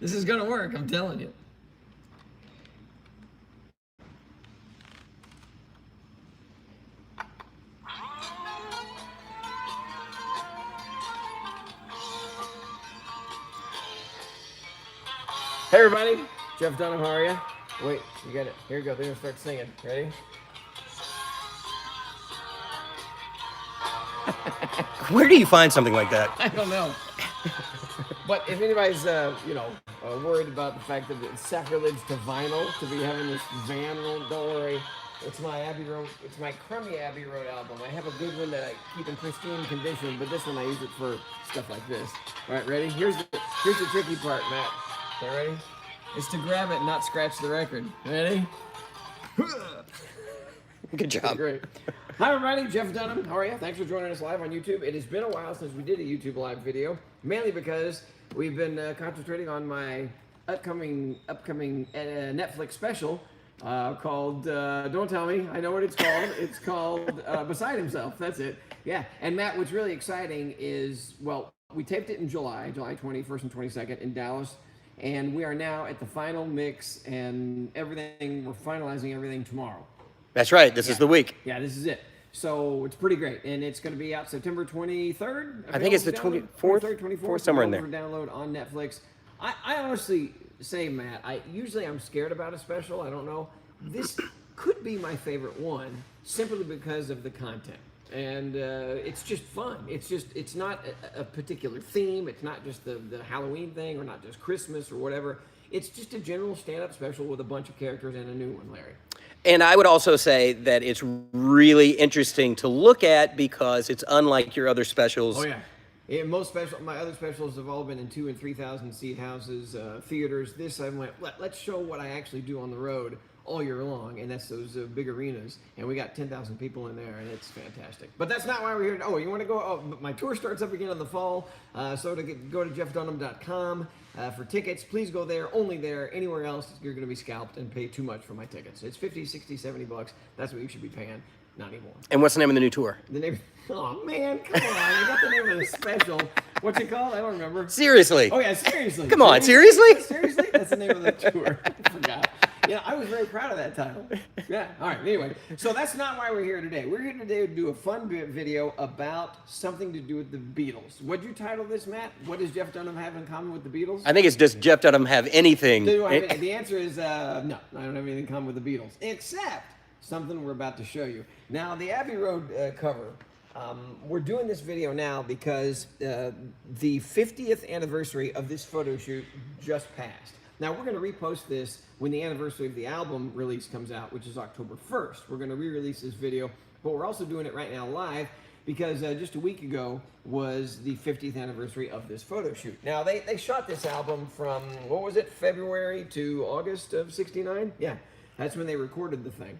This is gonna work, I'm telling you. Hey everybody, Jeff Dunham, how are you? Wait, you got it. Here we go, they're gonna start singing. Ready? Where do you find something like that? I don't know. But if anybody's, worried about the fact that it's sacrilege to vinyl to be having this van, don't worry. It's my Abbey Road. It's my crummy Abbey Road album. I have a good one that I keep in pristine condition, but this one I use it for stuff like this. All right, ready? Here's the tricky part, Matt. Okay, ready? It's to grab it and not scratch the record. Ready? Good job. Great. Hi everybody, Jeff Dunham. How are you? Thanks for joining us live on YouTube. It has been a while since we did a YouTube live video, mainly because we've been concentrating on my upcoming Netflix special called Don't Tell Me. I know what it's called. It's called Beside Himself. That's it. Yeah. And Matt, what's really exciting is, well, we taped it in July 21st and 22nd in Dallas. And we are now at the final mix and everything. We're finalizing everything tomorrow. That's right. This is the week. Yeah, this is it. So it's pretty great. And it's going to be out September 23rd. I think it's the 24th, 24th, somewhere in there. For download on Netflix. I honestly say, Matt, usually I'm scared about a special. I don't know. This could be my favorite one simply because of the content. And it's just fun. It's not a particular theme. It's not just the Halloween thing or not just Christmas or whatever. It's just a general stand-up special with a bunch of characters and a new one, Larry. And I would also say that it's really interesting to look at because it's unlike your other specials. Oh, yeah. Yeah, my other specials have all been in 2,000 and 3,000 seat houses, theaters. This I went, let's show what I actually do on the road all year long, and that's those big arenas. And we got 10,000 people in there, and it's fantastic. But that's not why we're here. Oh, you want to go? Oh, but my tour starts up again in the fall. So go to jeffdunham.com for tickets. Please go there, only there. Anywhere else, you're going to be scalped and pay too much for my tickets. It's 50, 60, 70 bucks. That's what you should be paying. Not anymore. And what's the name of the new tour? The name? Oh man, come on! I got the name of the special. What's it called? I don't remember. Seriously. Oh yeah, seriously. Come on, seriously? Seriously? That's the name of the tour. I forgot. Yeah, I was very proud of that title. Yeah. All right. Anyway, so that's not why we're here today. We're here today to do a fun video about something to do with the Beatles. What'd you title this, Matt? What does Jeff Dunham have in common with the Beatles? I think it's just Jeff Dunham have anything. The answer is no. I don't have anything in common with the Beatles, except something we're about to show you. Now, the Abbey Road cover, we're doing this video now because the 50th anniversary of this photo shoot just passed. Now, we're going to repost this when the anniversary of the album release comes out, which is October 1st. We're going to re-release this video, but we're also doing it right now live because just a week ago was the 50th anniversary of this photo shoot. Now, they shot this album from, what was it, February to August of '69? Yeah, that's when they recorded the thing.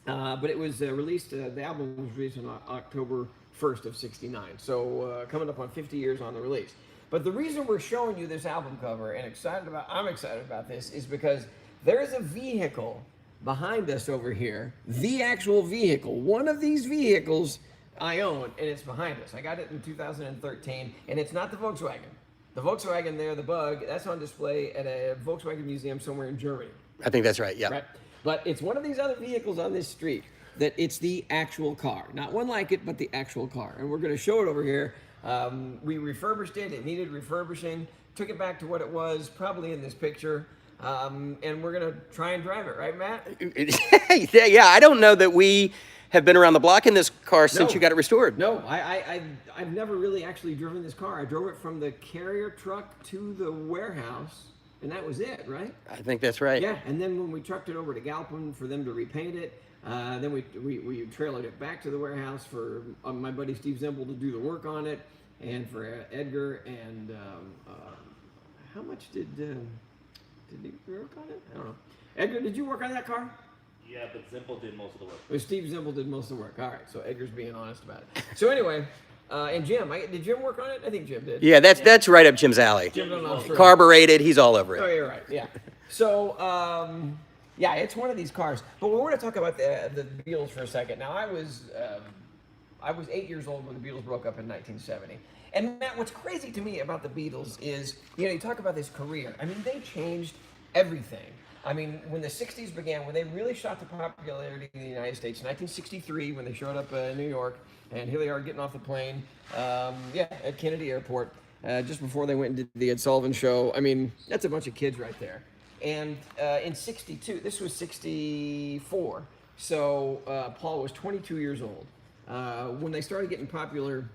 But it was released, the album was released on October 1st of '69. So coming up on 50 years on the release. But the reason we're showing you this album cover and I'm excited about this is because there's a vehicle behind us over here, the actual vehicle. One of these vehicles I own, and it's behind us. I got it in 2013, and it's not the Volkswagen. The Volkswagen there, the Bug, that's on display at a Volkswagen museum somewhere in Germany. I think that's right, yeah. Right. But it's one of these other vehicles on this street that it's the actual car. Not one like it, but the actual car. And we're going to show it over here. We refurbished it. It needed refurbishing. Took it back to what it was, probably in this picture. And we're going to try and drive it. Right, Matt? Yeah, I don't know that we have been around the block in this car since you got it restored. No, I've never really actually driven this car. I drove it from the carrier truck to the warehouse. And that was it, right? I think that's right. Yeah, and then when we trucked it over to Galpin for them to repaint it, then we trailered it back to the warehouse for my buddy Steve Zimple to do the work on it, and for Edgar. And how much did he work on it? I don't know. Edgar, did you work on that car? Yeah, but Zimple did most of the work. Well, Steve Zimple did most of the work. All right, so Edgar's being honest about it. So anyway. And Jim, did Jim work on it? I think Jim did. Yeah, that's right up Jim's alley. Jim Carbureted, he's all over it. Oh, you're right. Yeah. So, yeah, it's one of these cars. But we want to talk about the Beatles for a second. Now, I was I was 8 years old when the Beatles broke up in 1970. And Matt, what's crazy to me about the Beatles is, you talk about this career. I mean, they changed everything. I mean, when the 60s began, when they really shot to popularity in the United States, 1963, when they showed up in New York, and here they are getting off the plane, at Kennedy Airport, just before they went and did the Ed Sullivan Show. I mean, that's a bunch of kids right there. And in 62, this was 64, so Paul was 22 years old. When they started getting popular,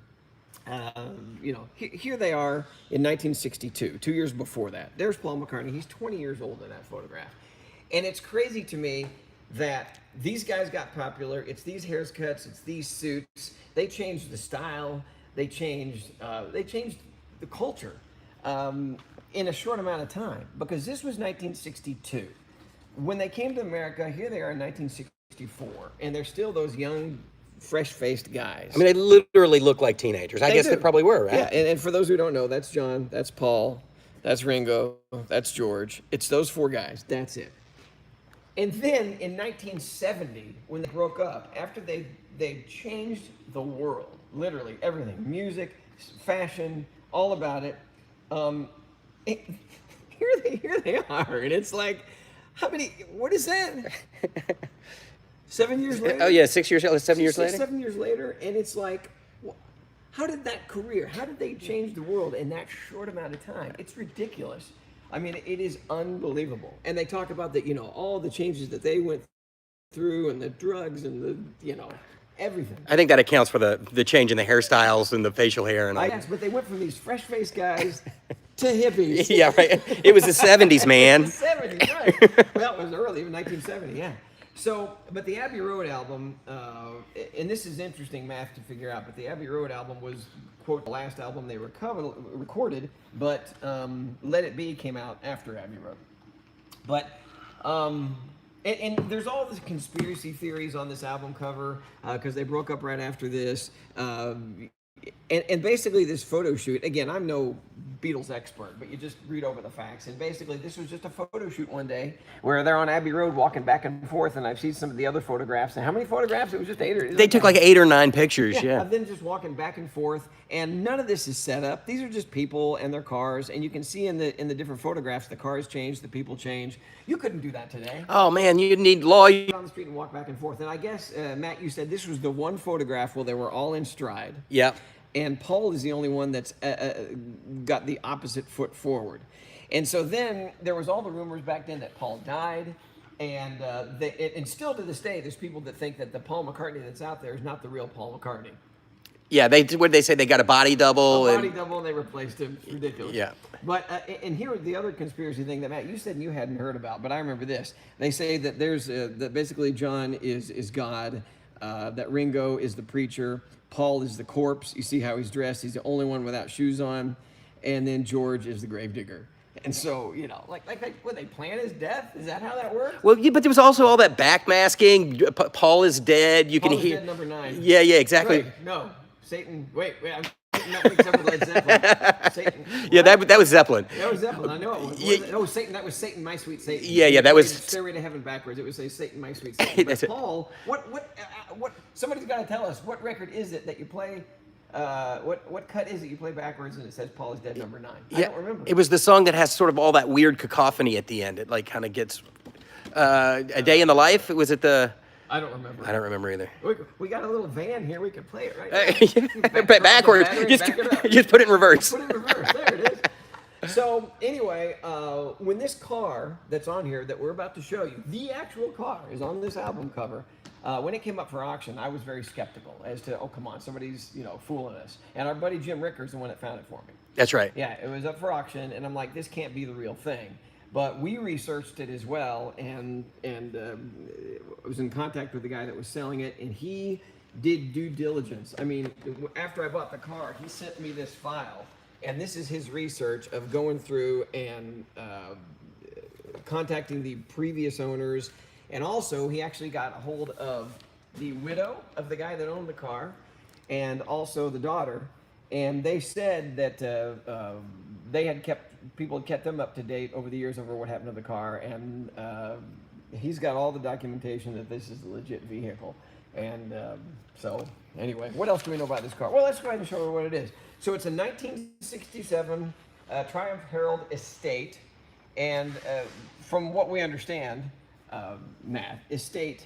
here they are in 1962, 2 years before that. There's Paul McCartney. He's 20 years old in that photograph. And it's crazy to me that these guys got popular. It's these haircuts. It's these suits. They changed the style. They changed the culture in a short amount of time, because this was 1962. When they came to America, here they are in 1964, and they're still those young, fresh-faced guys. I mean, they literally look like teenagers. I guess do. they probably were, right? Yeah, and for those who don't know, that's John, that's Paul, that's Ringo, that's George. It's those four guys. That's it. And then in 1970, when they broke up, after they changed the world, literally everything, music, fashion, all about it. Here they are, and it's like, what is that? 7 years later? Oh yeah, 6 years, 7 years later? 7 years later, and it's like, how did they change the world in that short amount of time? It's ridiculous. I mean, it is unbelievable. And they talk about all the changes that they went through, and the drugs, and everything. I think that accounts for the change in the hairstyles and the facial hair and all. Yes, but they went from these fresh-faced guys to hippies. Yeah, right. It was the 70s, man. The 70s, right. Well, it was early, 1970, yeah. So, but the Abbey Road album, and this is interesting math to figure out, but the Abbey Road album was, quote, the last album they recorded, but Let It Be came out after Abbey Road. But, and there's all the conspiracy theories on this album cover, because they broke up right after this. And basically this photo shoot, again, I'm no Beatles expert, but you just read over the facts. And basically this was just a photo shoot one day where they're on Abbey Road walking back and forth, and I've seen some of the other photographs. And how many photographs? It was just 8 or... They took like 8 or 9 pictures, yeah. Of them just walking back and forth, and none of this is set up. These are just people and their cars, and you can see in the different photographs, the cars change, the people change. You couldn't do that today. Oh man, you need lawyers. On the street and walk back and forth. And I guess, Matt, you said this was the one photograph where they were all in stride. Yeah. And Paul is the only one that's got the opposite foot forward. And so then there was all the rumors back then that Paul died. And and still to this day, there's people that think that the Paul McCartney that's out there is not the real Paul McCartney. Yeah, what did they say? They got a body double. Double, and they replaced him. It's ridiculous. Yeah. But, and here the other conspiracy thing that, Matt, you said you hadn't heard about, but I remember this. They say that there's, that basically John is God, that Ringo is the preacher, Paul is the corpse. You see how he's dressed. He's the only one without shoes on. And then George is the gravedigger. And so, like when they plan his death, is that how that works? Well, yeah, but there was also all that backmasking. Paul is dead. You Paul can is hear. Dead, number 9. Yeah, exactly. Right. No, Satan. Wait. Not except for Led Zeppelin. Satan. Yeah, that was Zeppelin. That was Zeppelin. I know it was. Yeah. Oh, Satan. That was Satan, My Sweet Satan. Yeah, that was Stairway to Heaven backwards. It would say Satan, My Sweet Satan. But Paul, what? Somebody's got to tell us what record is it that you play. What cut is it you play backwards and it says Paul is dead, number 9? I don't remember. It was the song that has sort of all that weird cacophony at the end. It like kind of gets A Day in the Life. Was it the? I don't remember. I don't remember either. We got a little van here. We can play it right now. Backwards. Just put it in reverse. Put it in reverse. There it is. So anyway, when this car that's on here that we're about to show you, the actual car is on this album cover. When it came up for auction, I was very skeptical as to, oh, come on, somebody's, fooling us. And our buddy Jim Ricker's the one that found it for me. That's right. Yeah, it was up for auction, and I'm like, this can't be the real thing. But we researched it as well, and I was in contact with the guy that was selling it, and he did due diligence. I mean, after I bought the car, he sent me this file, and this is his research of going through and contacting the previous owners. And also, he actually got a hold of the widow of the guy that owned the car, and also the daughter. And they said that people had kept them up to date over the years over what happened to the car. And he's got all the documentation that this is a legit vehicle. And so, anyway, what else do we know about this car? Well, let's go ahead and show her what it is. So it's a 1967 Triumph Herald Estate. And from what we understand, Matt, estate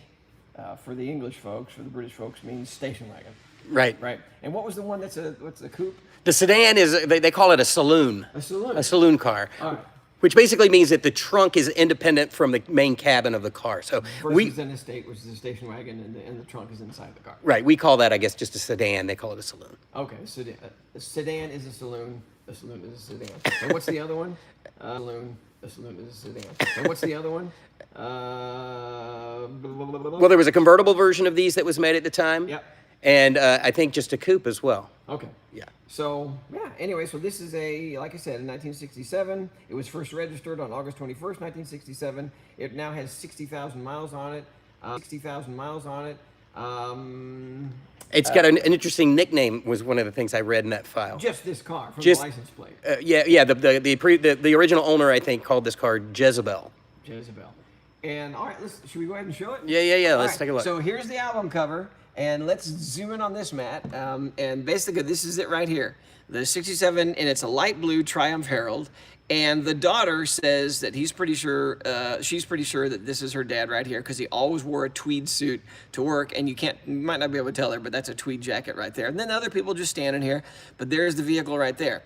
for the English folks, for the British folks, means station wagon. Right. Right. And what was the one what's the coupe? The sedan is, they call it a saloon. A saloon. A saloon car. All right. Which basically means that the trunk is independent from the main cabin of the car. So Versus an estate, which is a station wagon, and the trunk is inside the car. Right, we call that, I guess, just a sedan. They call it a saloon. Okay, a sedan is a saloon is a sedan. And what's the other one? A saloon is a sedan. And what's the other one? Well, there was a convertible version of these that was made at the time. Yep. And I think just a coupe as well. Okay. Yeah. So, yeah, anyway, so this is like I said, in 1967. It was first registered on August 21st, 1967. It now has 60,000 miles on it. 60,000 miles on it. It's got an interesting nickname, was one of the things I read in that file. Just this car, from Just- the license plate. Yeah, the original owner, I think, called this car Jezebel. Jezebel. And, all right, should we go ahead and show it? Yeah, All let's right, take a look. So here's the album cover, and let's zoom in on this, Matt. And basically, this is it right here. The 67, and it's a light blue Triumph Herald. And the daughter says that she's pretty sure that this is her dad right here, because he always wore a tweed suit to work, and you might not be able to tell her, but that's a tweed jacket right there. And then other people just standing here, but there's the vehicle right there.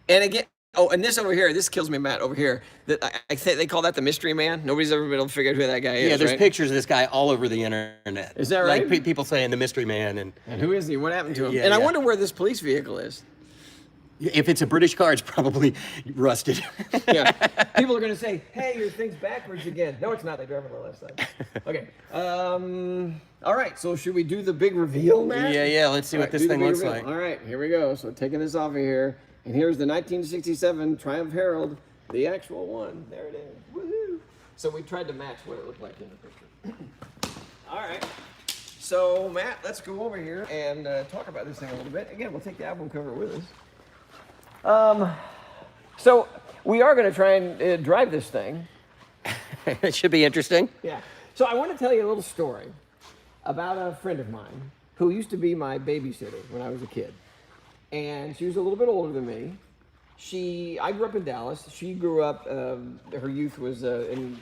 And again, oh, and this over here, this kills me, Matt, over here. That I think they call that the mystery man. Nobody's ever been able to figure out who that guy is. Yeah, there's right? pictures of this guy all over the internet. Is that right? Like people saying the mystery man, and who is he? What happened to him? Yeah, and I yeah. wonder where this police vehicle is. if it's a British car, it's probably rusted. Yeah. People are going to say, hey, your thing's backwards again. No, it's not. They drive on the left side. Okay. All right. So should we do the big reveal, Matt? Yeah. Let's see All what right, this do the thing big looks reveal. like. All right. Here we go. So taking this off of here. And here's the 1967 Triumph Herald, the actual one. There it is. Woohoo. So we tried to match what it looked like in the picture. All right. So, Matt, let's go over here and talk about this thing a little bit. Again, we'll take the album cover with us. So we are going to try and drive this thing. It should be interesting. Yeah. So I want to tell you a little story about a friend of mine who used to be my babysitter when I was a kid. And she was a little bit older than me. I grew up in Dallas. She grew up, her youth was in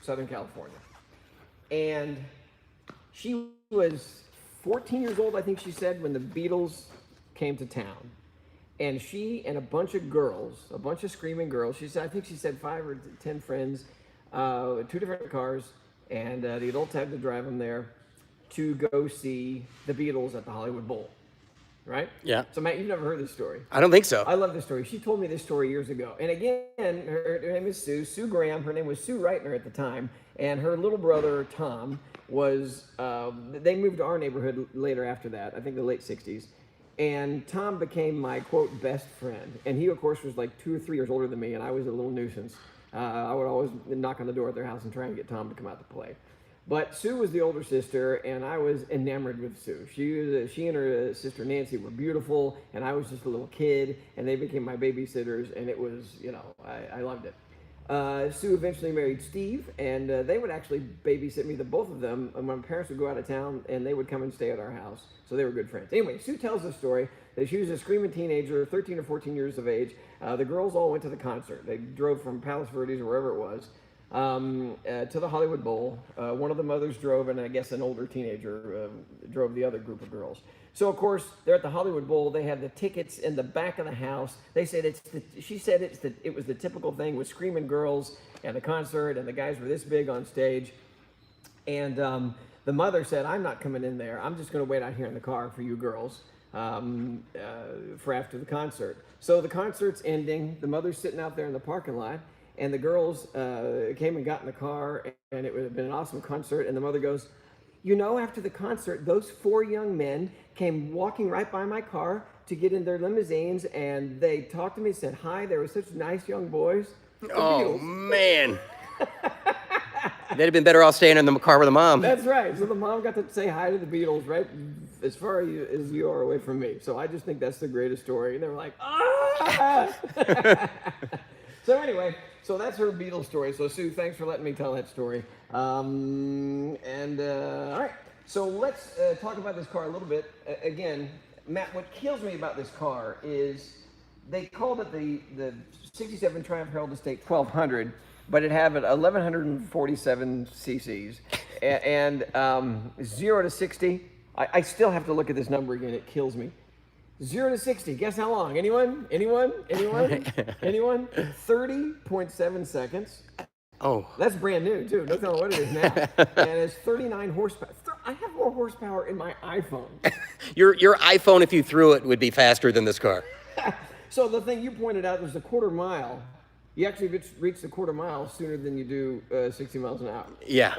Southern California. And she was 14 years old, I think she said, when the Beatles came to town. And she and a bunch of girls, a bunch of screaming girls, I think she said 5 or 10 friends, 2 different cars, and the adults had to drive them there to go see the Beatles at the Hollywood Bowl. Right? Yeah. So, Matt, you've never heard this story. I don't think so. I love this story. She told me this story years ago. And again, her name is Sue Graham. Her name was Sue Reitner at the time. And her little brother, Tom, they moved to our neighborhood later after that, I think the late 60s. And Tom became my, quote, best friend. And he, of course, was like 2 or 3 years older than me, and I was a little nuisance. I would always knock on the door at their house and try and get Tom to come out to play. But Sue was the older sister, and I was enamored with Sue. She and her sister Nancy were beautiful, and I was just a little kid, and they became my babysitters, and it was, I loved it. Sue eventually married Steve, and they would actually babysit me, the both of them, and my parents would go out of town, and they would come and stay at our house. So they were good friends. Anyway, Sue tells the story that she was a screaming teenager, 13 or 14 years of age. The girls all went to the concert. They drove from Palos Verdes or wherever it was to the Hollywood Bowl. One of the mothers drove, and I guess an older teenager drove the other group of girls. So, of course, they're at the Hollywood Bowl. They have the tickets in the back of the house. They said she said it was the typical thing with screaming girls and the concert, and the guys were this big on stage. And the mother said, I'm not coming in there. I'm just going to wait out here in the car for you girls for after the concert. So the concert's ending. The mother's sitting out there in the parking lot. And the girls came and got in the car, and it would have been an awesome concert. And the mother goes, after the concert, those 4 young men came walking right by my car to get in their limousines, and they talked to me, said hi. They were such nice young boys. The Oh, Beatles. man. They'd have been better off staying in the car with the mom. That's right. So the mom got to say hi to the Beatles right as far as you are away from me. So I just think that's the greatest story. And they were like, ah! So anyway, so that's her Beatles story. So Sue, thanks for letting me tell that story. All right, so let's talk about this car a little bit. Again, Matt, what kills me about this car is they called it the 67 Triumph Herald Estate 1200, but it had 1147 cc's and 0 to 60. I still have to look at this number again. It kills me. 0 to 60. Guess how long? Anyone? 30.7 seconds. Oh. That's brand new too. Don't know what it is now. And it's 39 horsepower. I have more horsepower in my iPhone. Your iPhone, if you threw it, would be faster than this car. So the thing you pointed out was the quarter mile. You actually reach the quarter mile sooner than you do 60 miles an hour. Yeah.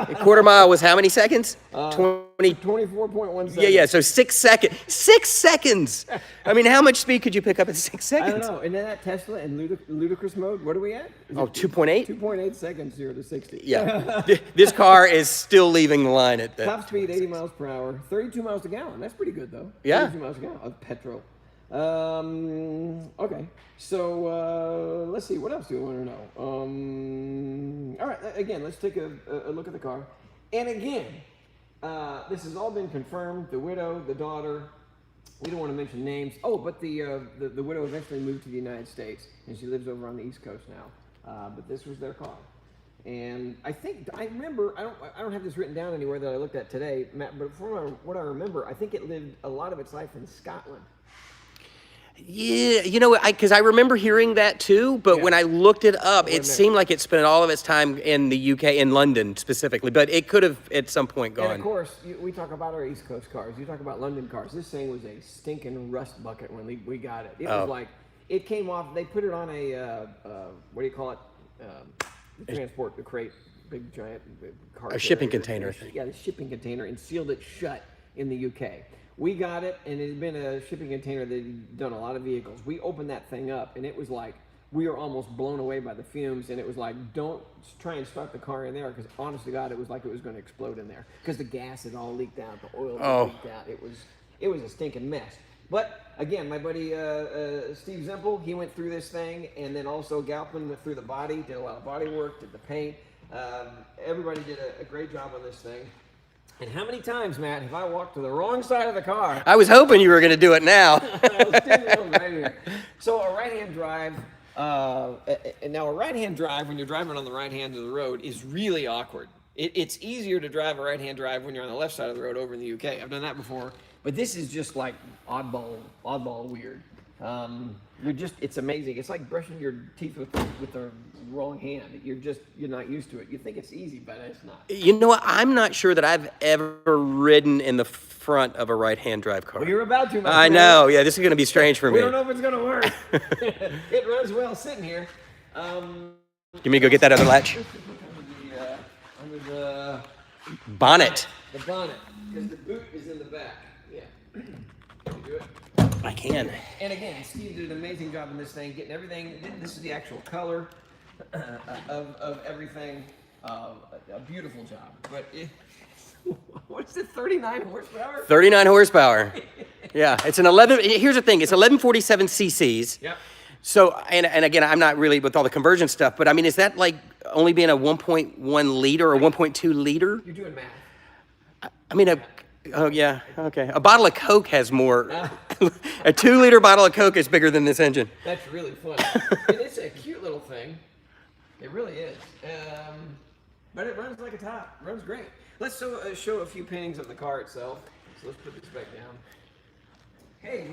A quarter mile was how many seconds? 24.1 seconds. Yeah. So 6 seconds. 6 seconds. I mean, how much speed could you pick up in 6 I seconds? don't know. And then that Tesla in ludicrous mode, what are we at? Is Oh, it 2.8? 2.8 seconds, 0 to 60. Yeah. This car is still leaving the line at that. Top speed, 80 miles per hour, 32 miles a gallon. That's pretty good, though. Yeah. 32 miles a gallon of petrol. Okay. So let's see. What else do you want to know? All right. Again, let's take a look at the car. And again, this has all been confirmed. The widow, the daughter. We don't want to mention names. Oh, but the widow eventually moved to the United States, and she lives over on the East Coast now. But this was their car. And I remember, I don't have this written down anywhere that I looked at today, Matt, but from what I remember, I think it lived a lot of its life in Scotland. Yeah, because I remember hearing that too, but when I looked it up, it seemed like it spent all of its time in the UK, in London specifically, but it could have at some point gone. And of course, we talk about our East Coast cars. You talk about London cars. This thing was a stinking rust bucket when we got it. It was like, it came off, they put it on a, what do you call it? The transport, the crate, big giant car. A shipping container thing. Yeah, the shipping container, and sealed it shut in the UK. We got it, and it had been a shipping container that had done a lot of vehicles. We opened that thing up, and it was like, we were almost blown away by the fumes, and it was like, don't try and start the car in there, because honest to God, it was like it was going to explode in there, because the gas had all leaked out, the oil had leaked out. It was a stinking mess. But again, my buddy Steve Zempel, he went through this thing, and then also Galpin went through the body, did a lot of body work, did the paint. Everybody did a great job on this thing. And how many times, Matt, have I walked to the wrong side of the car? I was hoping you were going to do it now. Right here. So a right-hand drive, and now a right-hand drive when you're driving on the right hand of the road is really awkward. It's easier to drive a right-hand drive when you're on the left side of the road over in the UK. I've done that before, but this is just like oddball weird. It's amazing. It's like brushing your teeth with the wrong hand. You're not used to it. You think it's easy, but it's not. You know what? I'm not sure that I've ever ridden in the front of a right-hand drive car. Well, you're about to, my I friend. know. Yeah, this is going to be strange for me. We don't know if it's going to work. It runs well sitting here. You mean to go get that other latch? Under the Bonnet. The bonnet, because the boot is in the back. Yeah. Can you do it? I can. And again, Steve did an amazing job in this thing, getting everything. This is the actual color of everything. A beautiful job. But what's it? 39 horsepower? 39 horsepower. Yeah, it's an 11. Here's the thing. It's 1147 cc's. Yep. So, and again, I'm not really with all the conversion stuff, but I mean, is that like only being a 1.1 liter or 1.2 liter? You're doing math. I mean, oh yeah, okay. A bottle of Coke has more. A 2-liter bottle of Coke is bigger than this engine. That's really funny. And it's a cute little thing. It really is. But it runs like a top. It runs great. Let's show a few paintings of the car itself. So let's put this back down. Hey,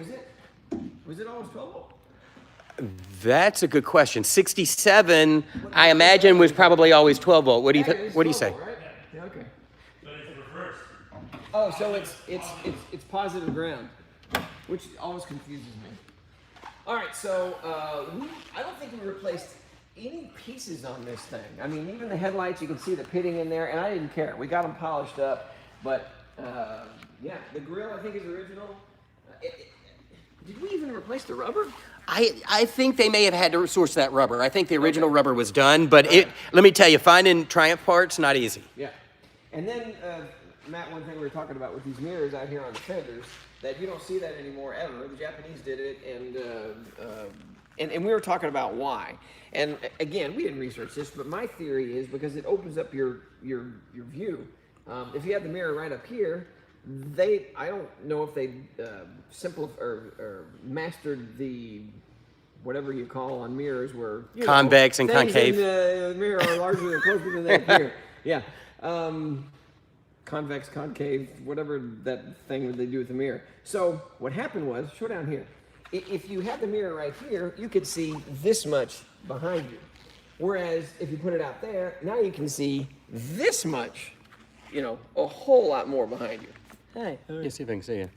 was it always 12 volt? That's a good question. 67, I imagine, was probably always 12 volt. What do you say? Right? Yeah, okay. But it's reversed. Oh, so it's positive ground, which always confuses me. All right, so I don't think we replaced any pieces on this thing. I mean, even the headlights, you can see the pitting in there, and I didn't care. We got them polished up, but yeah, the grille I think is original. Did we even replace the rubber? I think they may have had to source that rubber. I think the original rubber was done, but let me tell you, finding Triumph parts, not easy. Yeah. And then, Matt, one thing we were talking about with these mirrors out here on the fenders, that you don't see that anymore ever. The Japanese did it, And we were talking about why. And again, we didn't research this, but my theory is because it opens up your view. If you have the mirror right up here, I don't know if they or mastered the whatever you call on mirrors where convex and things concave. in the mirror are larger or closer than they appear. Yeah. Convex, concave, whatever that thing that they do with the mirror. So what happened was, show down here. If you had the mirror right here, you could see this much behind you. Whereas if you put it out there, now you can see this much, a whole lot more behind you. Hey, let's see if I can see you.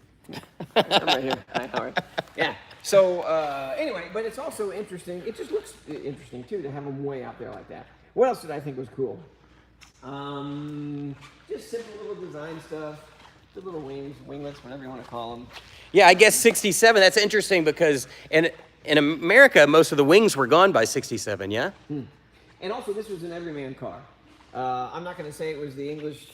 I'm right here. Hi, Howard. Yeah. So anyway, but it's also interesting. It just looks interesting too to have them way out there like that. What else did I think was cool? Just simple little design stuff. The little winglets, whatever you want to call them. Yeah, I guess 67. That's interesting because in America, most of the wings were gone by 67. Yeah. And also, this was an everyman car. I'm not going to say it was the English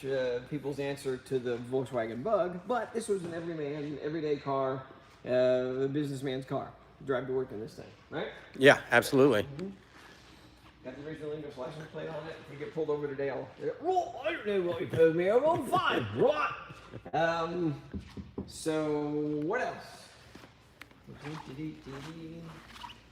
people's answer to the Volkswagen Bug, but this was an everyday car, a businessman's car. Drive to work in this thing, right? Yeah, absolutely. Got the original English license plate on it. If you get pulled over today, well, I don't know what you told me. I'm on fine. What? So what else?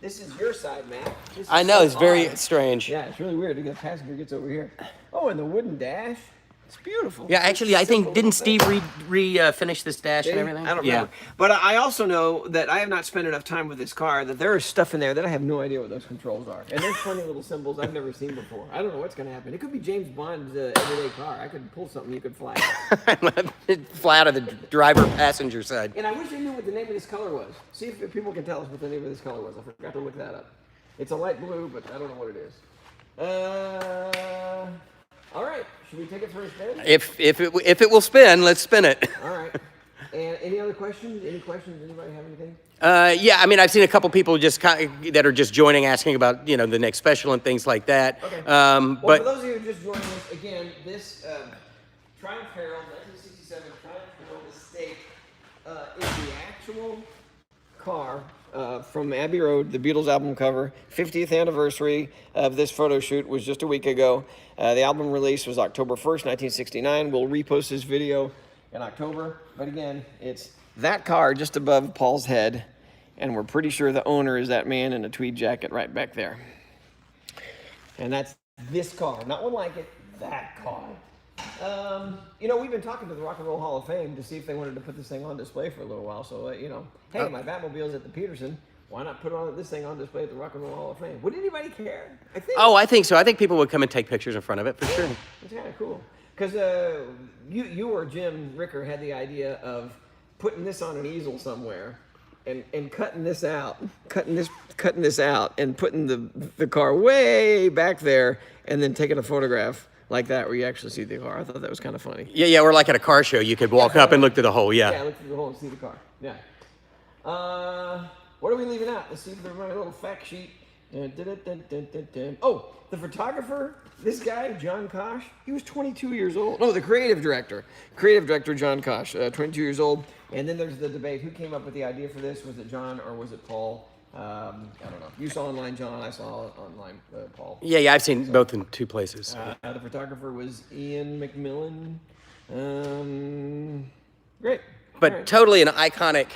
This is your side, Matt. I know, it's very strange. Yeah, it's really weird. The passenger gets over here. Oh, and the wooden dash. It's beautiful. Yeah, actually, I think, didn't Steve finish this dash and everything? I don't remember. But I also know that I have not spent enough time with this car that there is stuff in there that I have no idea what those controls are. And there's funny little symbols I've never seen before. I don't know what's going to happen. It could be James Bond's everyday car. I could pull something you could fly out. Fly out of the driver-passenger side. And I wish I knew what the name of this color was. See if people can tell us what the name of this color was. I forgot to look that up. It's a light blue, but I don't know what it is. All right, should we take it for a spin? If it will spin, let's spin it. All right. And any other questions? Any questions? Anybody have anything? Yeah, I mean, I've seen a couple people that are just joining, asking about the next special and things like that. Okay. But for those of you who just joined us, again, this Triumph Herald 1967 Triumph Herald Estate is the actual car from Abbey Road, the Beatles album cover. 50th anniversary of this photo shoot was just a week ago. The album release was October 1st, 1969. We'll repost this video in October. But again, it's that car just above Paul's head, and we're pretty sure the owner is that man in a tweed jacket right back there. And that's this car, not one like it, that car. We've been talking to the Rock and Roll Hall of Fame to see if they wanted to put this thing on display for a little while. So, hey, my Batmobile's at the Peterson. Why not put this thing on display at the Rock and Roll Hall of Fame? Would anybody care? I think. Oh, I think so. I think people would come and take pictures in front of it for sure. It's kind of cool. Because you or Jim Ricker had the idea of putting this on an easel somewhere and cutting this out, cutting this out, and putting the car way back there, and then taking a photograph like that where you actually see the car. I thought that was kind of funny. Yeah, or like at a car show, you could walk up and look through the hole. Yeah, look through the hole and see the car. Yeah. What are we leaving out? Let's see if there's my little fact sheet. Oh, the photographer, this guy, John Kosh, he was 22 years old. No, the creative director, John Kosh, 22 years old. And then there's the debate. Who came up with the idea for this? Was it John or was it Paul? I don't know. You saw online John, I saw online Paul. Yeah, I've seen both in two places. The photographer was Ian McMillan. Great. But totally an iconic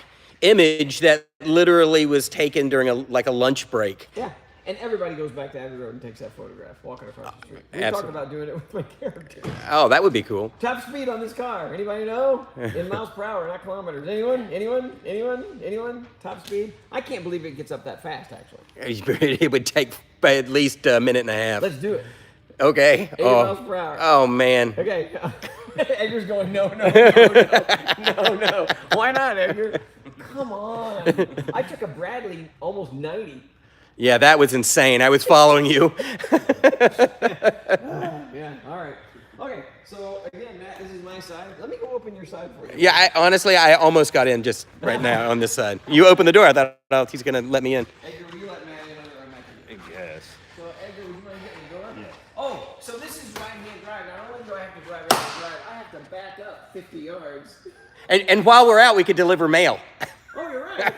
image that literally was taken during a lunch break. Yeah. And everybody goes back to Abbey Road and takes that photograph walking across the street. We talked about doing it with my character. Oh, that would be cool. Top speed on this car. Anybody know? In miles per hour, not kilometers. Anyone? Top speed? I can't believe it gets up that fast, actually. It would take at least a minute and a half. Let's do it. Okay. 80 miles per hour. Oh, man. Okay. Edgar's going, no. Why not, Edgar? Come on. I took a Bradley almost 90. Yeah, that was insane. I was following you. Yeah, all right. Okay, so again, Matt, this is my side. Let me go open your side for you. Yeah, honestly, I almost got in just right now on this side. You opened the door. I thought he's going to let me in. Edgar, will you let Matt in or Matt can in? Yes. So, Edgar, would you mind getting the door? Yeah. Oh, so this is right-hand drive. Not only do I have to drive right-hand drive, I have to back up 50 yards. And while we're out, we could deliver mail. Oh, you're right.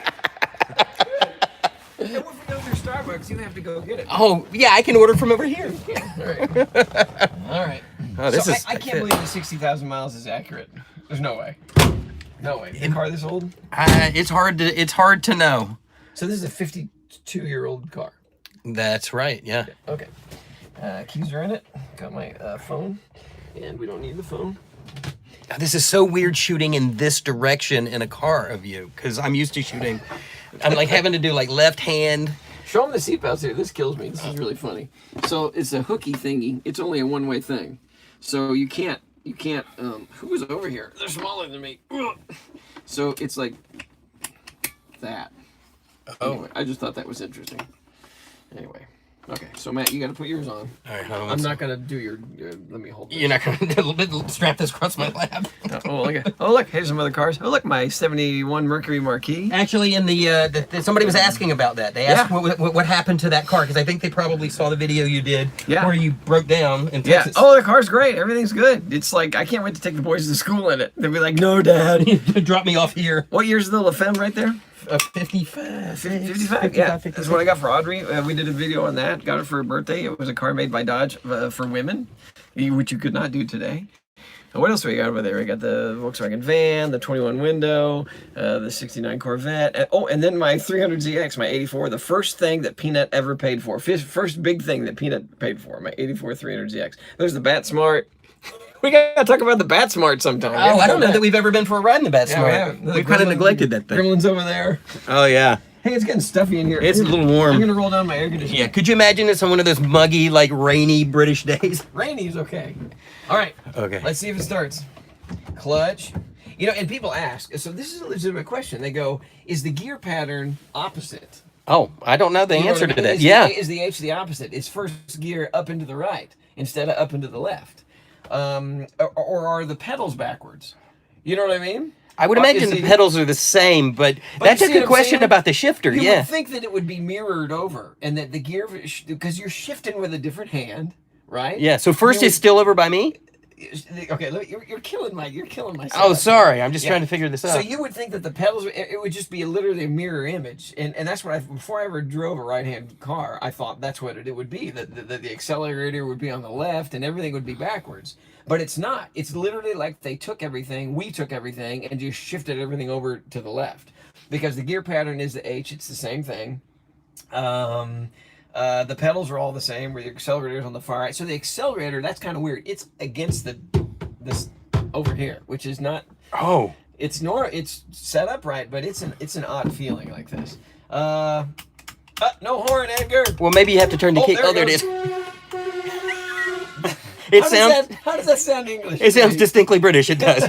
Good. And what if we go through because you have to go get it. Oh, yeah, I can order from over here. All right. All right. Oh, this is. I can't believe the 60,000 miles is accurate. There's no way. No way. Is the car this old? It's hard to know. So this is a 52-year-old car. That's right. Yeah. Okay. Keys are in it. Got my phone, and we don't need the phone. Now, this is so weird shooting in this direction in a car of you, because I'm used to shooting. I'm like having to do like left hand. Show them the seatbelts here. This kills me. This is really funny. So it's a hooky thingy. It's only a one-way thing. So you can't, who's over here? They're smaller than me. So it's like that. Oh. Anyway, I just thought that was interesting. Anyway. Okay, so Matt, you got to put yours on. All right, hold on. I'm not going to do your, let me hold this. You're not going to strap this across my lap. Look, here's some other cars. Oh, look, my 71 Mercury Marquis. Actually, in somebody was asking about that. They asked what happened to that car, because I think they probably saw the video you did where you broke down in Texas. Oh, the car's great. Everything's good. It's like, I can't wait to take the boys to school in it. They'll be like, no, Dad. Drop me off here. What year's the La Femme right there? 55. 55, yeah. That's what I got for Audrey. We did a video on that. Got it for her birthday. It was a car made by Dodge for women, which you could not do today. And what else do we got over there? We got the Volkswagen van, the 21 window, the 69 Corvette. And then my 300ZX, my 84, the first thing that Peanut ever paid for. First big thing that Peanut paid for, my 84 300ZX. There's the Bat Smart. We gotta talk about the Bat Smart sometime. Oh, I don't know that we've ever been for a ride in the Bat Smart. Yeah, We've kind of neglected that thing. Gremlin's over there. Oh, yeah. Hey, it's getting stuffy in here. It's a little warm. I'm gonna roll down my air conditioner. Yeah, could you imagine it's on one of those muggy, like, rainy British days? Rainy's okay. All right. Okay. Let's see if it starts. Clutch. You know, and people ask, so this is a legitimate question. They go, is the gear pattern opposite? Oh, I don't know the You know answer what I to mean? that. Is the H the opposite? Is first gear up and to the right instead of up and to the left? Or are the pedals backwards? You know what I mean? I would imagine the pedals are the same, but that's you a see good what I'm question saying? about the shifter, You yeah. would think that it would be mirrored over, and that the gear, because you're shifting with a different hand, right? Yeah, so first is still over by me? Okay, you're killing my setup. Oh, sorry, I'm just trying to figure this out. So you would think that the pedals, it would just be literally a mirror image, and that's what before I ever drove a right-hand car, I thought that's what it would be. That the accelerator would be on the left, and everything would be backwards. But it's not. It's literally like we took everything, and just shifted everything over to the left. Because the gear pattern is the H, it's the same thing. The pedals are all the same, where the accelerator is on the far right. So the accelerator, that's kind of weird. It's against this over here, which is not. Oh. It's set up right, but it's an odd feeling like this. No horn, Edgar. Well, maybe you have to turn the key. Oh, there it is. How does that sound English? It sounds distinctly British. It does.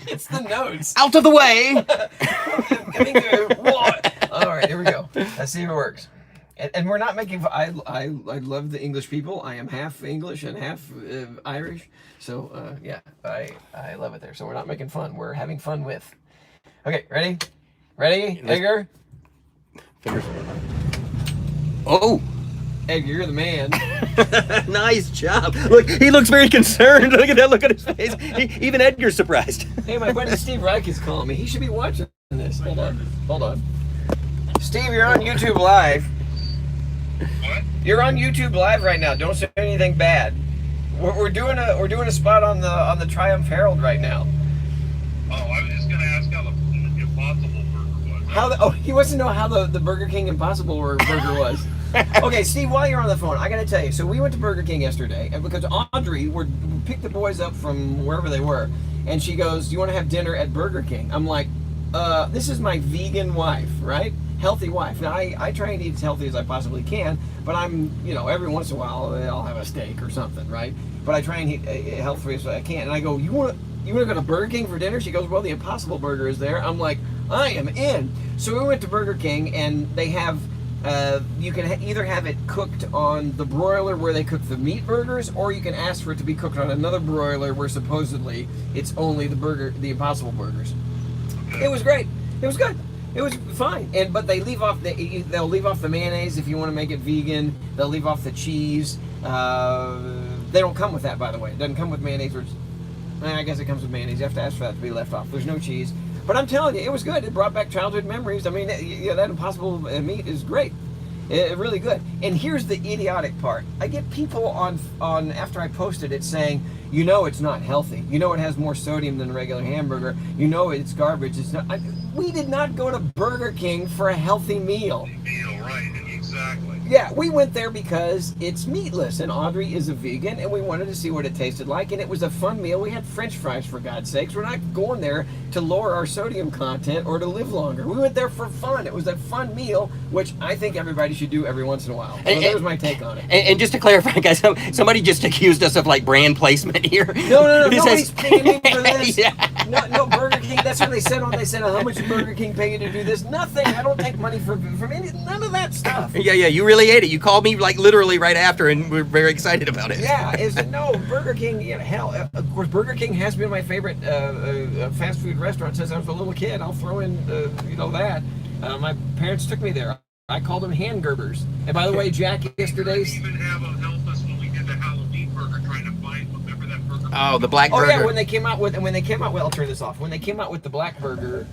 It's the notes. Out of the way. All right, here we go. Let's see if it works. And we're not making. I love the English people. I am half English and half Irish. So yeah, I love it there. So we're not making fun. We're having fun with. Okay, ready, Edgar. Oh. Edgar, you're the man. Nice job. Look, he looks very concerned. Look at that look on his face. Even Edgar's surprised. Hey, my buddy Steve Reich is calling me. He should be watching this. Hold on. Steve, you're on YouTube Live. What? You're on YouTube Live right now. Don't say anything bad. We're doing a spot on the Triumph Herald right now. Oh, I was just gonna ask how the Impossible Burger was. He wants to know how the Burger King Impossible Burger was. Okay, Steve, while you're on the phone, I gotta tell you. So we went to Burger King yesterday, and because Audrey picked the boys up from wherever they were, and she goes, "Do you want to have dinner at Burger King?" I'm like, this is my vegan wife, right? Healthy wife. Now I try and eat as healthy as I possibly can, but I'm, every once in a while I'll have a steak or something, right? But I try and eat healthy as I can. And I go, you want to go to Burger King for dinner? She goes, well, the Impossible Burger is there. I'm like, I am in. So we went to Burger King, and they have. You can either have it cooked on the broiler where they cook the meat burgers, or you can ask for it to be cooked on another broiler where supposedly it's only the Impossible Burgers. It was great. It was good. It was fine. But they leave off they'll leave off the mayonnaise if you want to make it vegan. They'll leave off the cheese. They don't come with that, by the way. It doesn't come with mayonnaise. I guess it comes with mayonnaise. You have to ask for that to be left off. There's no cheese. But I'm telling you, it was good. It brought back childhood memories. I mean, yeah, that Impossible meat is great. Really good. And here's the idiotic part. I get people on after I posted it saying, you know it's not healthy. You know it has more sodium than a regular hamburger. You know it's garbage. It's not. We did not go to Burger King for a healthy meal. Right, exactly. Yeah, we went there because it's meatless, and Audrey is a vegan, and we wanted to see what it tasted like, and it was a fun meal. We had French fries, for God's sakes. We're not going there to lower our sodium content or to live longer. We went there for fun. It was a fun meal, which I think everybody should do every once in a while. So there's my take on it. And just to clarify, guys, somebody just accused us of like brand placement here. No, It nobody's says- paying me for this. Yeah. No, Burger King. That's what they said on. They said, how much did Burger King pay you to do this? Nothing. I don't take money from any, none of that stuff. Yeah, you really ate it. You called me like literally right after, and we're very excited about it. Yeah, no, Burger King, hell, of course, Burger King has been my favorite fast food restaurant since I was a little kid. I'll throw in, that. My parents took me there. I called them hand Gerbers. And by the way, Jack, yesterday's... We even have a help us when we did the Halloween burger, trying to find, remember that burger? Oh, the black Oh burger. yeah, when they came out with, well, I'll turn this off. When they came out with the black burger...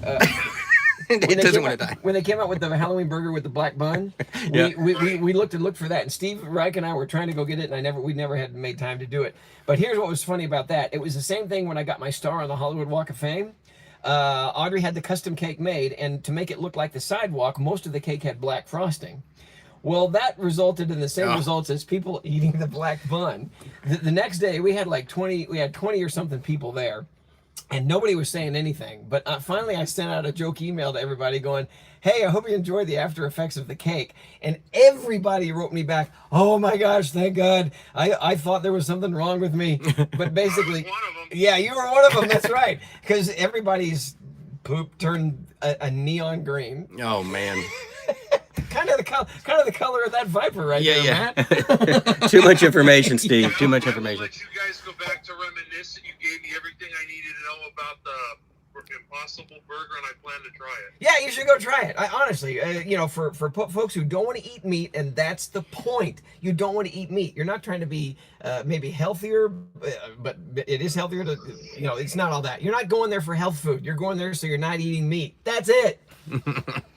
It doesn't want to die. When they came out with the Halloween burger with the black bun, Yeah. we looked for that, and Steve Reich and I were trying to go get it, and we never had made time to do it. But here's what was funny about that: it was the same thing when I got my star on the Hollywood Walk of Fame. Audrey had the custom cake made, and to make it look like the sidewalk, most of the cake had black frosting. Well, that resulted in the same results as people eating the black bun. The next day, we had 20 or something people there. And nobody was saying anything, but finally I sent out a joke email to everybody going, hey, I hope you enjoyed the after effects of the cake. And everybody wrote me back, oh my gosh, thank God. I thought there was something wrong with me. But basically, I was one of them. yeah, you were one of them, that's right. Because everybody's poop turned a neon green. Oh man. Kind of the color of that Viper right there, Matt. Too much information, Steve. Too much I information. will let you guys go back to reminisce, and you gave me everything I needed to know about the Impossible Burger, and I plan to try it. Yeah, you should go try it. I honestly, for folks who don't want to eat meat, and that's the point. You don't want to eat meat. You're not trying to be maybe healthier, but it is healthier to, it's not all that. You're not going there for health food. You're going there so you're not eating meat. That's it.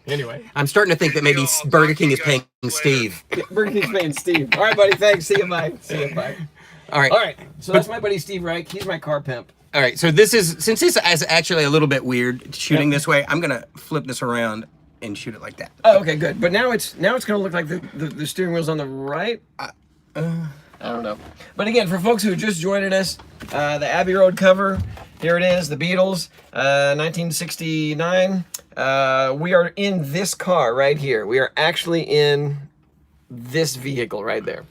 Anyway. I'm starting to think that maybe I'll Burger talk to King you is paying guys Steve. Yeah, Burger King's paying Steve. All right, buddy. Thanks. See you. Bye. See you. Bye. All right. All right. So that's my buddy Steve Reich. He's my car pimp. All right. So since this is actually a little bit weird shooting this way, I'm gonna flip this around and shoot it like that. Oh, okay, good. But now it's going to look like the steering wheel's on the right. I don't know. But again, for folks who just joined us, the Abbey Road cover, here it is, the Beatles, 1969. We are in this car right here. We are actually in this vehicle right there.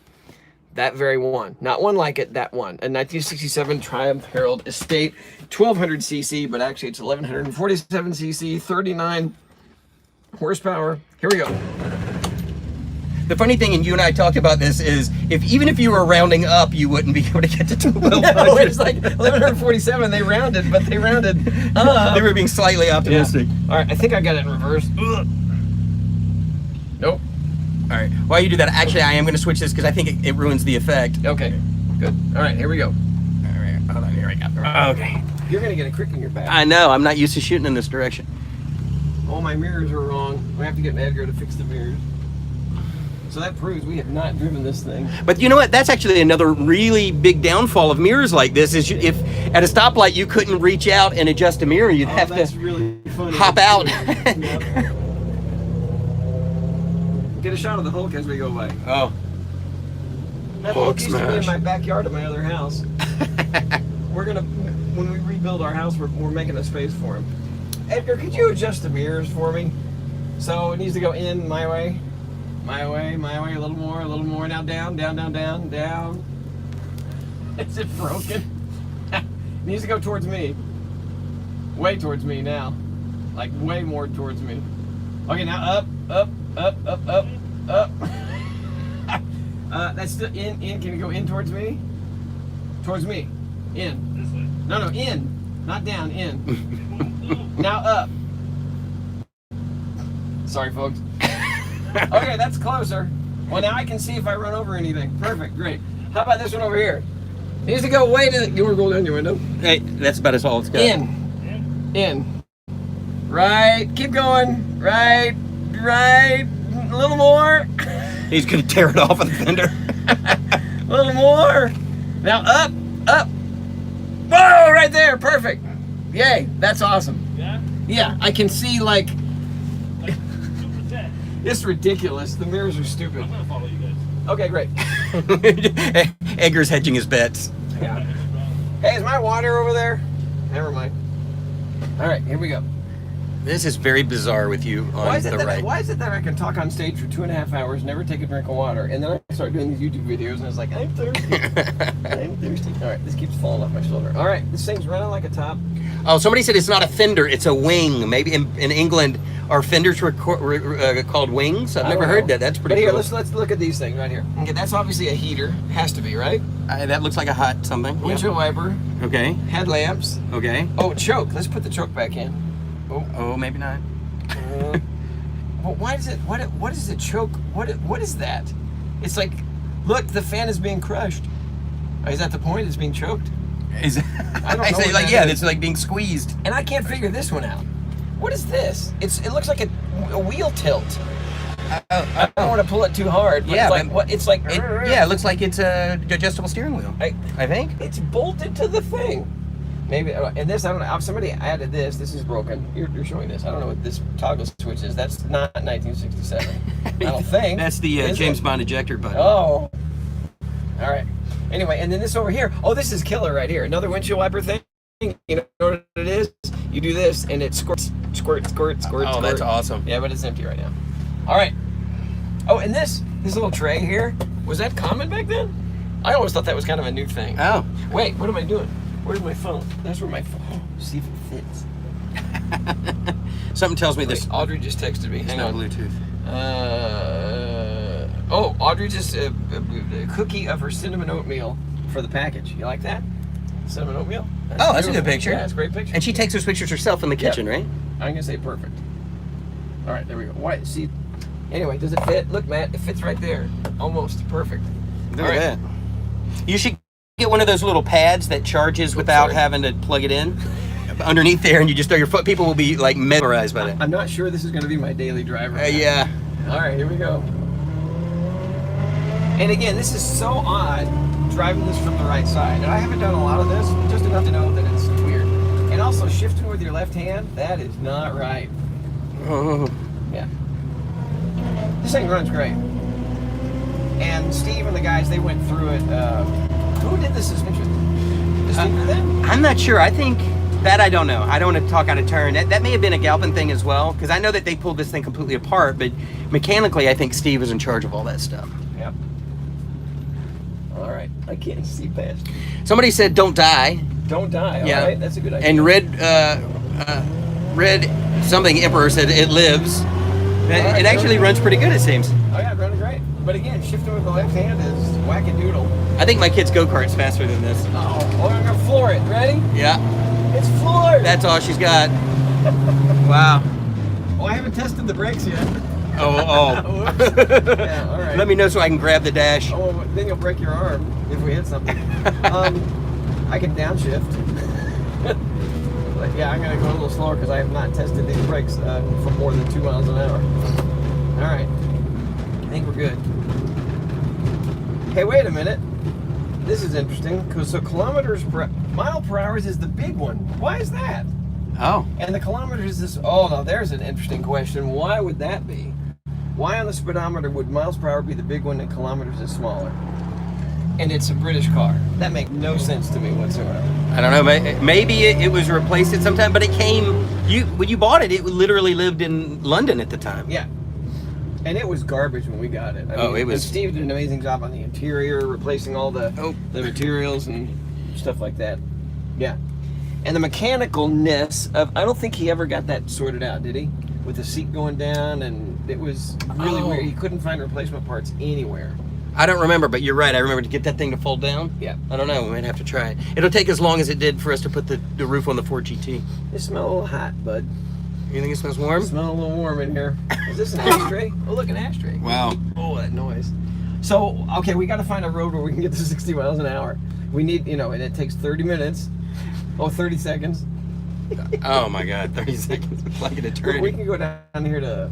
That very one. Not one like it, that one. A 1967 Triumph Herald Estate, 1200 cc, but actually it's 1147 cc, 39 horsepower. Here we go. The funny thing, and you and I talked about this, is even if you were rounding up, you wouldn't be able to get to 1200. No, it's like 1147. They rounded, but they rounded up. They were being slightly Yeah. optimistic. All right, I think I got it in reverse. Ugh. Nope. All right. While you do that, actually, I am going to switch this because I think it ruins the effect. Okay, good. All right, here we go. All right. Hold on. Here we go. Okay. You're gonna get a crick in your back. I know. I'm not used to shooting in this direction. All my mirrors are wrong. We have to get Edgar to fix the mirrors. So that proves we have not driven this thing. But you know what? That's actually another really big downfall of mirrors like this. Is if at a stoplight you couldn't reach out and adjust a mirror, you'd have that's to really funny. hop out. Yep. Get a shot of the Hulk as we go by. Oh. That Hulk Hulk used to be in smash. my backyard at my other house. We're gonna, when we rebuild our house, we're making a space for him. Edgar, could you adjust the mirrors for me? So it needs to go in my way, my way, my way, a little more. Now down, down, down, down, down. Is it broken? It needs to go towards me. Way towards me now. Like way more towards me. Okay, now up, up, up, up, up, up. That's still in. Can you go in towards me? Towards me. In. This way. No, in. Not down, in. Now up. Sorry, folks. Okay, that's closer. Well, now I can see if I run over anything. Perfect, great. How about this one over here? It needs to go way to the... You want to roll down your window? Hey, that's about as all it's got. In. Right. Keep going. Right. Right. A little more. He's gonna tear it off with the fender. A little more. Now up. Up. Whoa! Right there. Perfect. Yay. That's awesome. Yeah? Yeah. I can see like. Like, 2%. It's ridiculous. The mirrors are stupid. I'm gonna follow you guys. Okay, great. Edgar's hedging his bets. Yeah. Hey, is my water over there? Never mind. All right, here we go. This is very bizarre with you on Why is the it that I can talk on stage for 2.5 hours, never take a drink of water, and then I start doing these YouTube videos, and I was like, I'm thirsty. I'm thirsty. All right, this keeps falling off my shoulder. All right, this thing's running like a top. Oh, somebody said it's not a fender, it's a wing. Maybe in England, our fenders were called wings. I've never heard that. That's pretty But here, cool. let's look at these things right here. Okay, that's obviously a heater. Has to be, right? That looks like a hot something. Windshield wiper, Yep. Okay. headlamps. Okay. Oh, choke. Let's put the choke back in. Oh, maybe not. Well, why does it? What is the choke? What is that? It's like, look, the fan is being crushed. Is that the point? It's being choked. Is I don't know say what like that yeah, is. it's like being squeezed. And I can't figure this one out. What is this? It looks like a wheel tilt. I don't want to pull it too hard. But Yeah, it's like but what? It's like Yeah, it looks like it's a adjustable steering wheel. I think. It's bolted to the thing. Maybe, and this, I don't know. Somebody added this. This is broken. You're showing this. I don't know what this toggle switch is. That's not 1967. I don't think. That's the Is James it? Bond ejector button. Oh. All right. Anyway, and then this over here. Oh, this is killer right here. Another windshield wiper thing. You know what it is? You do this, and it squirts. Oh, that's awesome. Yeah, but it's empty right now. All right. Oh, and this little tray here, was that common back then? I always thought that was kind of a new thing. Oh. Wait, what am I doing? Where's my phone? That's where my phone. See if it fits. Something tells me Wait, this. Audrey just texted me. It's Hang not on. Bluetooth. Oh, Audrey just a cookie of her cinnamon oatmeal for the package. You like that? Cinnamon oatmeal? Oh, that's a good beautiful. picture. Yeah, that's a great picture. And she takes those pictures herself in the kitchen, right? I'm gonna say perfect. All right, there we go. Why? See. Anyway, does it fit? Look, Matt, it fits right there. Almost perfect. Look All at right. that. You should get one of those little pads that charges without sorry. having to plug it in underneath there, and you just throw your foot. People will be like mesmerized by that. I'm not sure this is gonna be my daily driver. Yeah. All right, here we go. And again, this is so odd driving this from the right side. And I haven't done a lot of this, just enough to know that it's weird. And also shifting with your left hand, that is not right. Oh. Yeah. This thing runs great. And Steve and the guys, they went through it. Who did the suspension? Did Steve do that? I'm not sure. I think that I don't know. I don't want to talk out of turn. That may have been a Galpin thing as well, because I know that they pulled this thing completely apart, but mechanically, I think Steve was in charge of all that stuff. Yep. All right. I can't see past. Somebody said, "Don't die." Don't die. Yeah. All right. That's a good idea. And Red something Emperor said it lives. right, It actually so- runs pretty good, it seems. Oh yeah, running great. But again, shifting with the left hand is wackadoodle. I think my kid's go-kart's faster than this. Oh, I'm gonna floor it. Ready? Yeah, It's floored. that's all she's got. Wow. Oh, I haven't tested the brakes yet. Oh. Whoops. Yeah, all right. Let me know so I can grab the dash. Oh, well, then you'll break your arm if we hit something. I can downshift. But yeah, I'm gonna go a little slower because I have not tested these brakes for more than 2 miles an hour. All right. I think we're good. Hey, wait a minute. This is interesting because so mile per hour is the big one. Why is that? Oh. And the kilometers is oh, now there's an interesting question. Why would that be? Why on the speedometer would miles per hour be the big one and kilometers is smaller? And it's a British car. That makes no sense to me whatsoever. I don't know. Maybe it was replaced at some time, but it came. When you bought it, it literally lived in London at the time. Yeah. And it was garbage when we got it. Oh, it was- and Steve did an amazing job on the interior, replacing all the materials and stuff like that. Yeah. And the mechanicalness of, I don't think he ever got that sorted out, did he? With the seat going down, and it was really weird. He couldn't find replacement parts anywhere. I don't remember, but you're right. I remember to get that thing to fold down. Yeah. I don't know. We might have to try it. It'll take as long as it did for us to put the roof on the Ford GT. It smells a little hot, bud. You think it smells warm? It smells a little warm in here. Is this an ashtray? Oh, look, an ashtray. Wow. Oh, that noise. So, okay, we got to find a road where we can get to 60 miles an hour. We need, and it takes 30 minutes. Oh, 30 seconds. Oh my God, 30 seconds looks like an We eternity. can go down here to.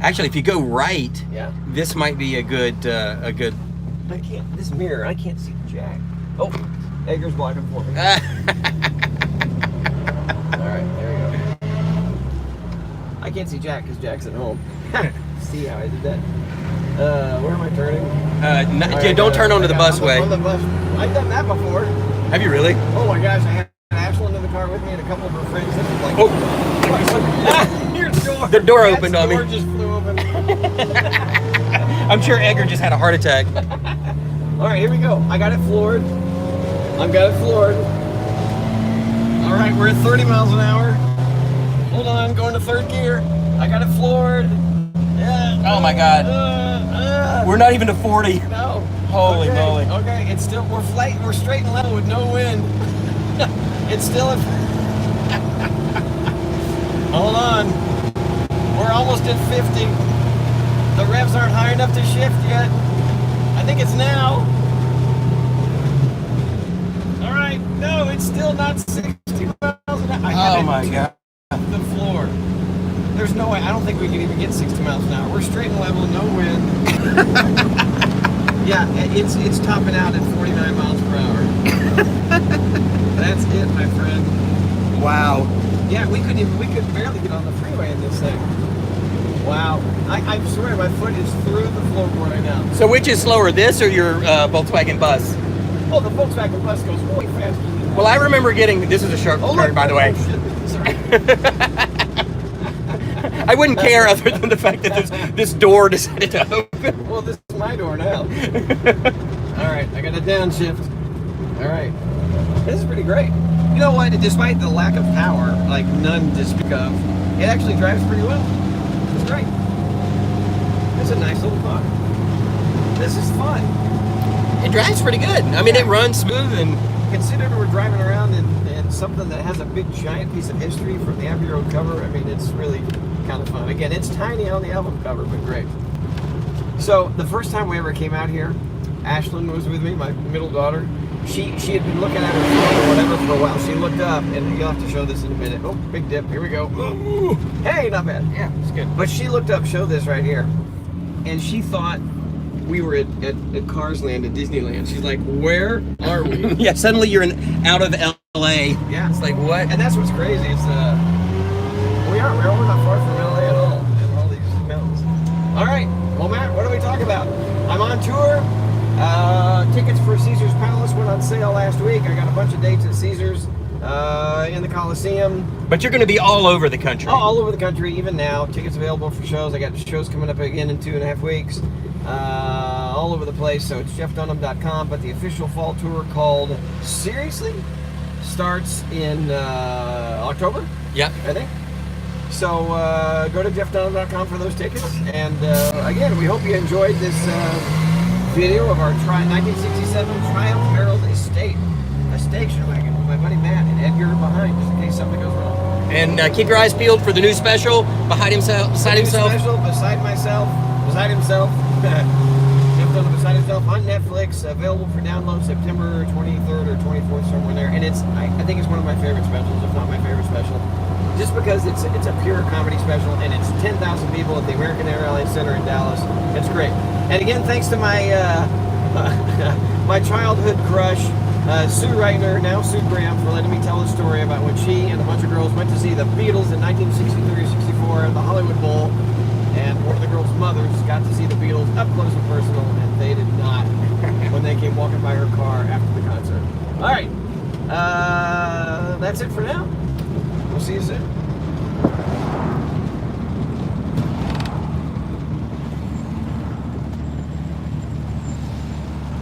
Actually, if you go right, Yeah. this might be a good. I can't. This mirror, I can't see Jack. Oh, Edgar's blocking for me. All right, there we go. I can't see Jack because Jack's at home. See how I did that? Where am I turning? Yeah, don't turn onto the busway. On the bus. I've done that before. Have you really? Oh my gosh, I had Ashlyn in the car with me and a couple of her friends. This was like, Oh, your door. the door Dad's opened on me. door just flew open. I'm sure Edgar just had a heart attack. All right, here we go. I got it floored. I've got it floored. All right, we're at 30 miles an hour. Hold on, going to third gear. I got it floored. Oh my God. We're not even to 40. No. Holy Okay, moly. Okay, it's still, we're flat, we're straight and level with no wind. It's still a... Hold on. We're almost at 50. The revs aren't high enough to shift yet. I think it's now. All right. No, it's still not 60 miles an hour. I had Oh it my to God. the floor. There's no way. I don't think we can even get 60 miles an hour. We're straight and level, no wind. Yeah, it's topping out at 49 miles per hour. That's it, my friend. Wow. Yeah, we could barely get on the freeway in this thing. Wow. I swear my foot is through the floorboard right now. So which is slower, this or your Volkswagen bus? Oh, the Volkswagen bus goes way faster than that. Well, I remember getting. This is a sharp turn, by the way. Oh, shit. Sorry. I wouldn't care other than the fact that this door decided to open. Well, this is my door now. All right, I got a downshift. All right. This is pretty great. You know what? Despite the lack of power, like none to speak of, it actually drives pretty well. It's great. It's a nice little car. This is fun. It drives pretty good. I mean, it runs smooth and. Consider we're driving around in something that has a big giant piece of history from the Abbey Road cover. I mean, it's really kind of fun. Again, it's tiny on the album cover, but great. So the first time we ever came out here, Ashlyn was with me, my middle daughter. She had been looking at her phone or whatever for a while. She looked up, and you'll have to show this in a minute. Oh, big dip. Here we go. Ooh. Hey, not bad. Yeah, it's good. But she looked up, show this right here, and she thought we were at Cars Land at Disneyland. She's like, where are we? Yeah, suddenly you're out of LA. Yeah. It's like, what? And that's what's crazy. It's we're not far from LA at all, and all these mountains. All right, well, Matt, what do we talk about? I'm on tour. Tickets for Caesar's Palace went on sale last week. I got a bunch of dates at Caesar's in the Coliseum. But you're going to be all over the country. Oh, all over the country, even now. Tickets available for shows. I got shows coming up again in 2.5 weeks. All over the place. So it's jeffdunham.com. But the official fall tour called Seriously starts in October. Yep. I think. So go to jeffdunham.com for those tickets. And again, we hope you enjoyed this video of our 1967 Triumph Herald Estate. A station wagon with my buddy Matt and Edgar behind, just in case something goes wrong. And keep your eyes peeled for the new special, Beside Himself. Special, Beside Myself, Beside Himself. Jeff Dunham, Beside Himself on Netflix, available for download September 23rd or 24th, somewhere in there. And it's, I think it's one of my favorite specials, if not my favorite special. Just because it's a pure comedy special, and it's 10,000 people at the American Airlines Center in Dallas. It's great. And again, thanks to my my childhood crush, Sue Reitner, now Sue Graham, for letting me tell a story about when she and a bunch of girls went to see the Beatles in 1963-64 at the Hollywood Bowl, and one of the girls' mothers got to see the Beatles up close and personal, and they did not when they came walking by her car after the concert. All right, that's it for now. We'll see you soon.